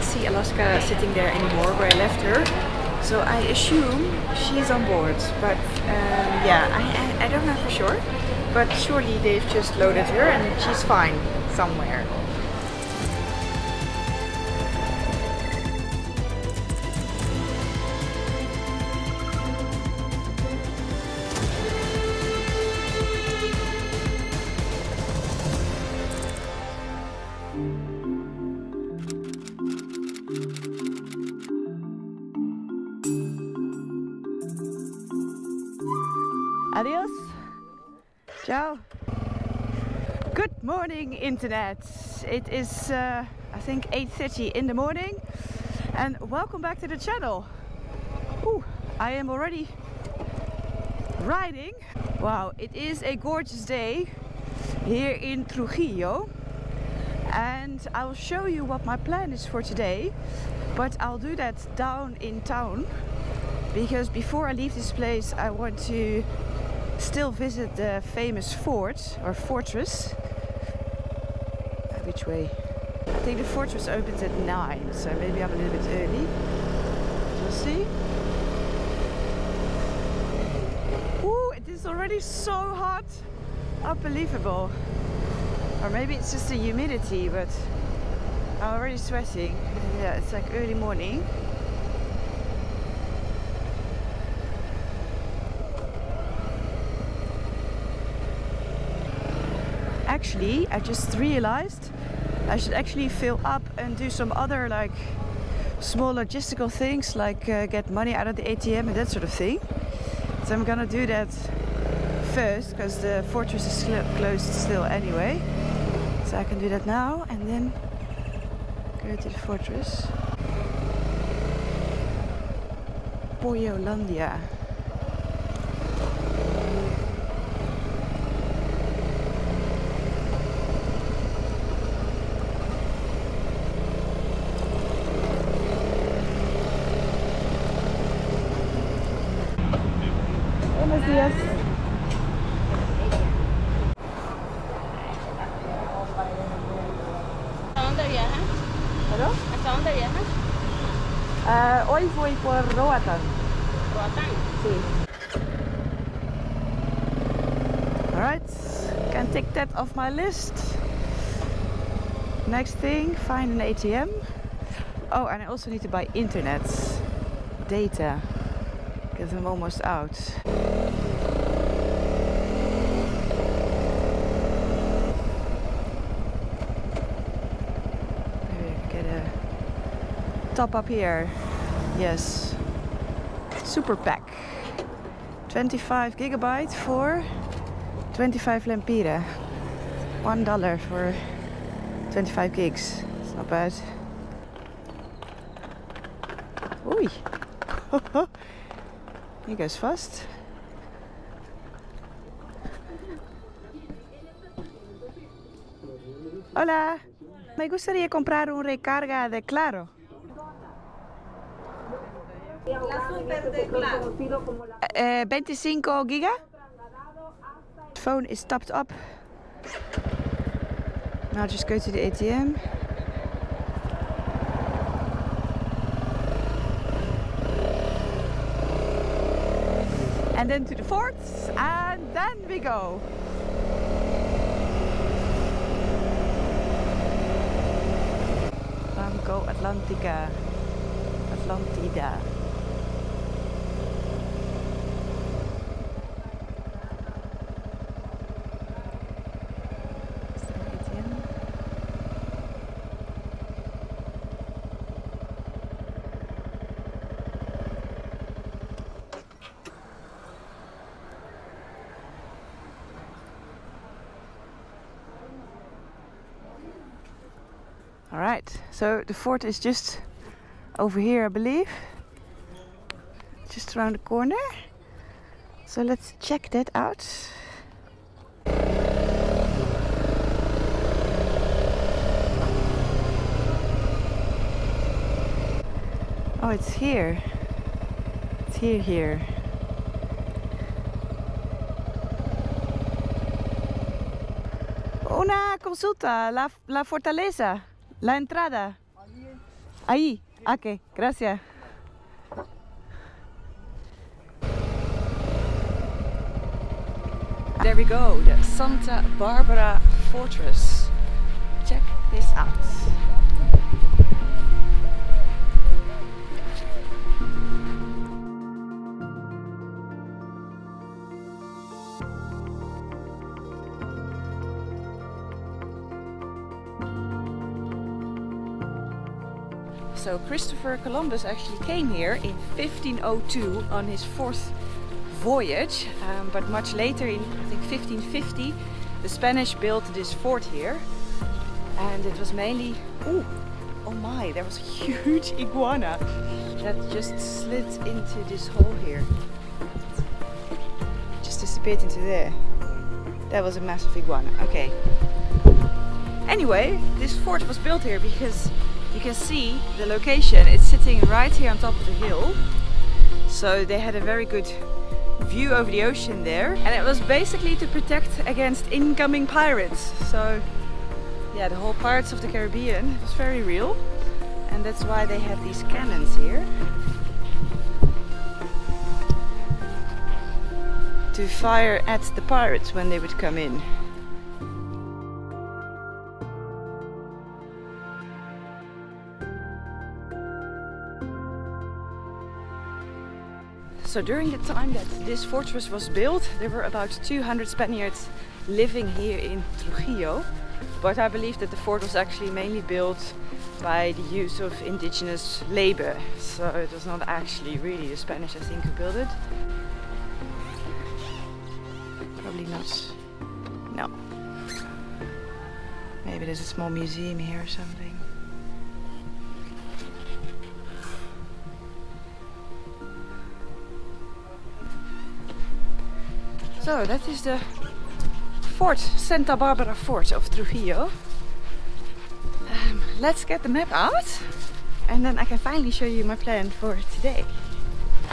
see Alaska sitting there anymore where I left her. So I assume she's on board, but yeah, I don't know for sure. But surely they've just loaded her and she's fine somewhere. Adios. Ciao. Good morning, internet. It is I think 8:30 in the morning, and welcome back to the channel. Ooh, I am already riding. Wow, it is a gorgeous day here in Trujillo, and I will show you what my plan is for today, but I'll do that down in town, because before I leave this place I want to still visit the famous fort or fortress. Which way? I think the fortress opens at 9, so maybe I'm a little bit early. We'll see. Ooh, it is already so hot. Unbelievable. Or maybe it's just the humidity, but I'm already sweating. Yeah, it's like early morning. Actually, I just realized I should actually fill up and do some other like small logistical things, like get money out of the ATM and that sort of thing. So I'm gonna do that first, because the fortress is closed still anyway. So I can do that now and then go to the fortress. Pollolandia. Buenos días. ¿A dónde viajas? ¿Perdón? ¿Hasta dónde viajas? Hoy voy por Roatán. Roatán. Sí. Alright, can take that off my list. Next thing, find an ATM. Oh, and I also need to buy internet data, because I'm almost out. Maybe I can get a top up here. Yes. Super pack. 25 gigabyte for 25 lempira. $1 for 25 gigs. It's not bad. Oei. He goes fast. Hola. Me gustaría comprar un recarga de Claro. La super de Claro. 25 giga. Phone is topped up. Now I'll just go to the ATM. And then to the fort, and then we go. Banco Atlantica. Atlantida. Alright, so the fort is just over here, I believe. Just around the corner. So let's check that out. Oh, it's here. It's here. Una consulta, la fortaleza. La entrada. Ahí. Ok, gracias. There we go, the Santa Barbara Fortress. Check this out. So Christopher Columbus actually came here in 1502 on his 4th voyage, but much later in I think 1550 the Spanish built this fort here, and it was mainly, oh my, there was a huge iguana that just slid into this hole here, just disappeared into there. That was a massive iguana. Okay, anyway, this fort was built here because you can see the location. It's sitting right here on top of the hill, so they had a very good view over the ocean there, and it was basically to protect against incoming pirates. So yeah, the whole Pirates of the Caribbean was very real, and that's why they had these cannons here to fire at the pirates when they would come in. So during the time that this fortress was built, there were about 200 Spaniards living here in Trujillo. But I believe that the fort was actually mainly built by the use of indigenous labor. So it was not actually really the Spanish, I think, who built it. Probably not. No. Maybe there's a small museum here or something. So that is the fort, Santa Barbara Fort of Trujillo. Let's get the map out and then I can finally show you my plan for today.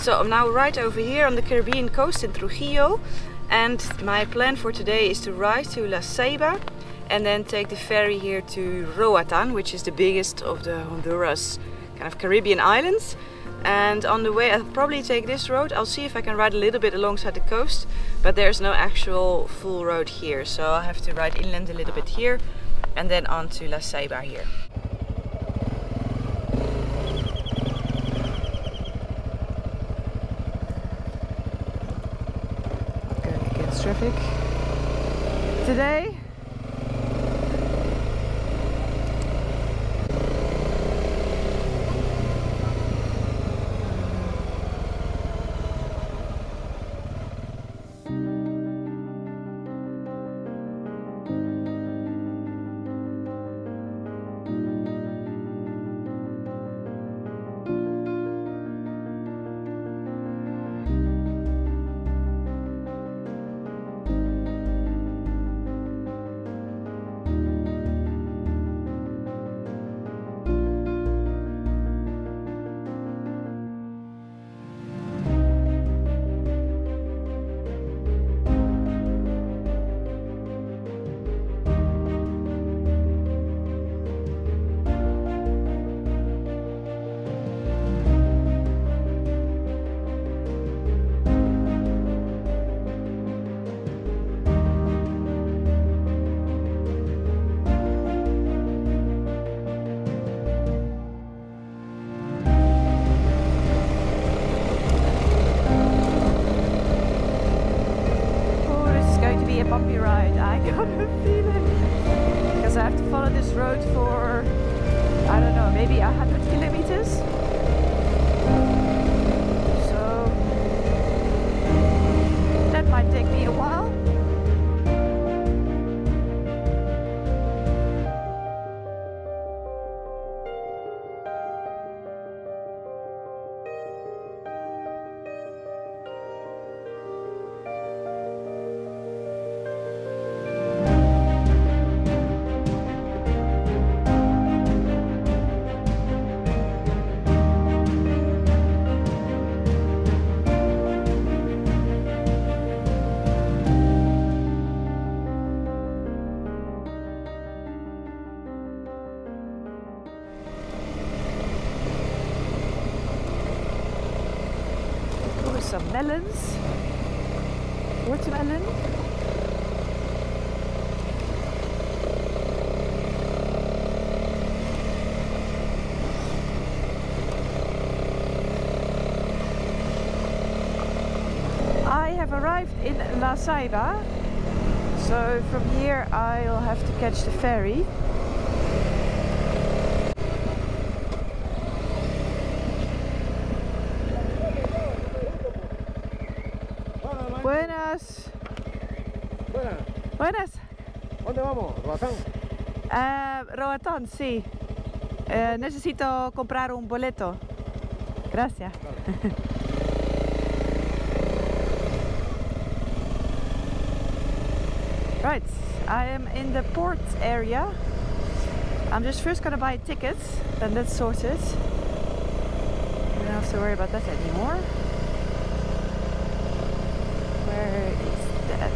So I'm now right over here on the Caribbean coast in Trujillo, and my plan for today is to ride to La Ceiba and then take the ferry here to Roatan, which is the biggest of the Honduras kind of Caribbean islands. And on the way I'll probably take this road. I'll see if I can ride a little bit alongside the coast, but there's no actual full road here, so I'll have to ride inland a little bit here and then on to La Ceiba here. Going against traffic today. Bumpy ride, I got a feeling, because I have to follow this road for, I don't know, maybe 100 kilometers. So that might take me a while. some melons. Watermelon. I have arrived in La Ceiba, so from here I'll have to catch the ferry. Buenas. Buenas. Buenas. ¿Dónde vamos? ¿Roatán? Roatán, sí. Necesito comprar un boleto. Gracias. Claro. Right, I am in the port area. I'm just first gonna buy tickets, then that's sorted. I don't have to worry about that anymore. Where is that?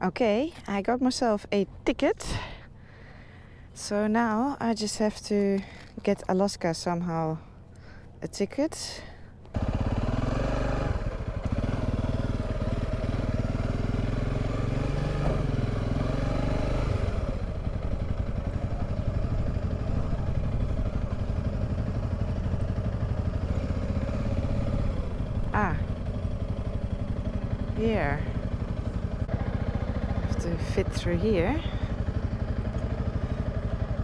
Okay, I got myself a ticket. So now I just have to get Alaska somehow a ticket. Ah, here. Have to fit through here.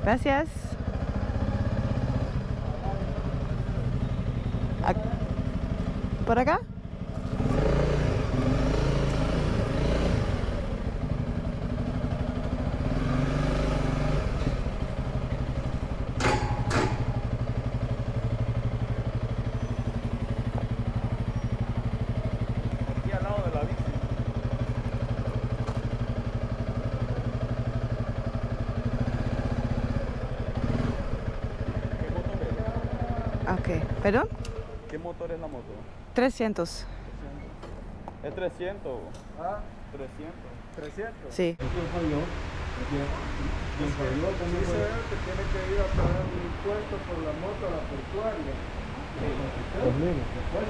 Gracias. ¿Por acá? Aquí al lado de la bici. ¿Qué motor es? Ok, ¿perdón? ¿Qué motor es la moto? 300. ¿Es 300? ¿Ah? 300. ¿300? Sí. ¿Quién falló? ¿Quién falló? Sí, se ve que tiene que ir a pagar un impuesto por la moto a la portuaria. Los mismos, después.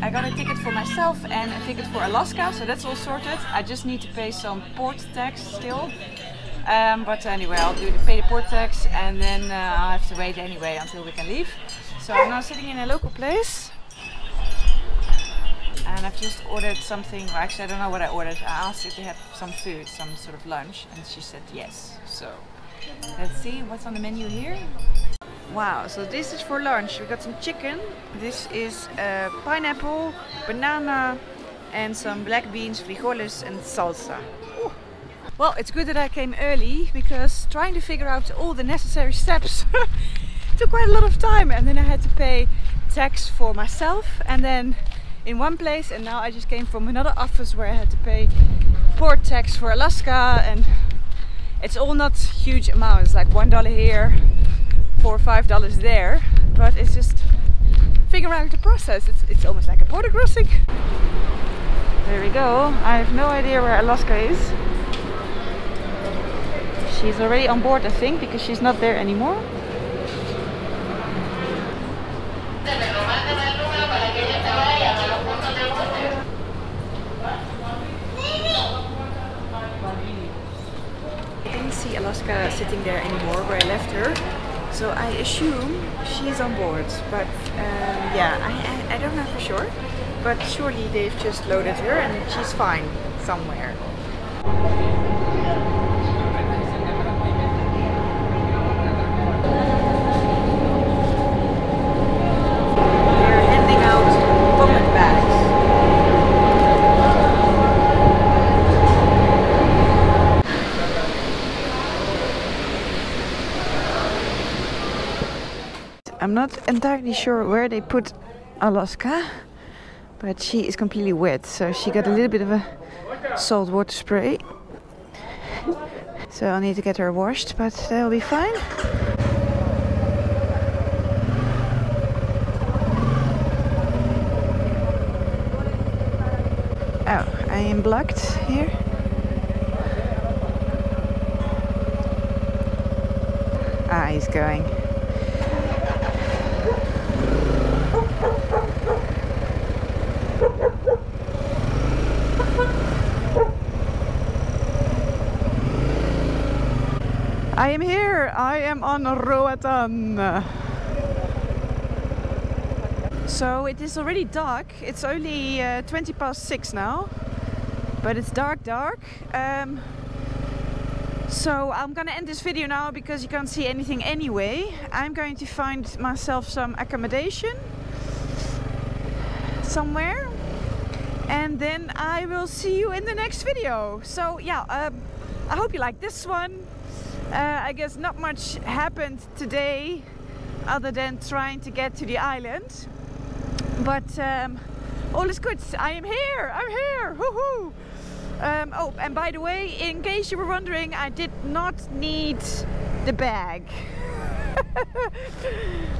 I got a ticket for myself and a ticket for Alaska, so that's all sorted. I just need to pay some port tax still. But anyway, I'll pay the port tax and then I'll have to wait anyway until we can leave. So I'm now sitting in a local place and I've just ordered something. Well, actually, I don't know what I ordered. I asked if they had some food, some sort of lunch, and she said yes. So let's see what's on the menu here. Wow, so this is for lunch. We got some chicken. This is pineapple, banana, and some black beans, frijoles, and salsa. Ooh. Well, it's good that I came early because trying to figure out all the necessary steps took quite a lot of time, and then I had to pay tax for myself and then in one place, and now I just came from another office where I had to pay port tax for Alaska, and it's all not huge amounts, like $1 here, $4 or $5 there, but it's just figuring out the process. It's almost like a border crossing. There we go. I have no idea where Alaska is. She's already on board, I think, because she's not there anymore. I didn't see Alaska sitting there anymore where I left her, so I assume she's on board, but yeah, I don't know for sure, but surely they've just loaded her and she's fine somewhere. They're handing out vomit bags. I'm not entirely sure where they put Alaska, but she is completely wet, so she got a little bit of a salt water spray. So I'll need to get her washed, but that'll be fine. Oh, I am blocked here. Ah, he's going. I am here. I am on Roatan. So it is already dark. It's only 20 past 6 now, but it's dark. So I'm gonna end this video now because you can't see anything anyway. I'm going to find myself some accommodation somewhere, and then I will see you in the next video. So yeah, I hope you like this one. I guess not much happened today other than trying to get to the island, but all is good. I am here. I'm here. Woohoo! Oh, and by the way, in case you were wondering, I did not need the bag.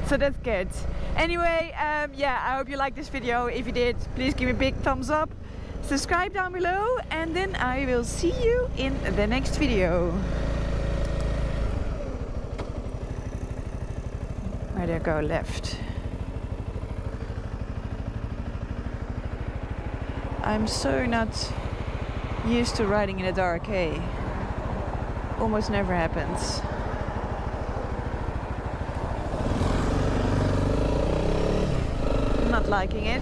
So that's good. Anyway, yeah, I hope you liked this video. If you did, please give me a big thumbs up. Subscribe down below, and then I will see you in the next video. Where do I go? Left. I'm so not used to riding in the dark, hey? Almost never happens. I'm not liking it.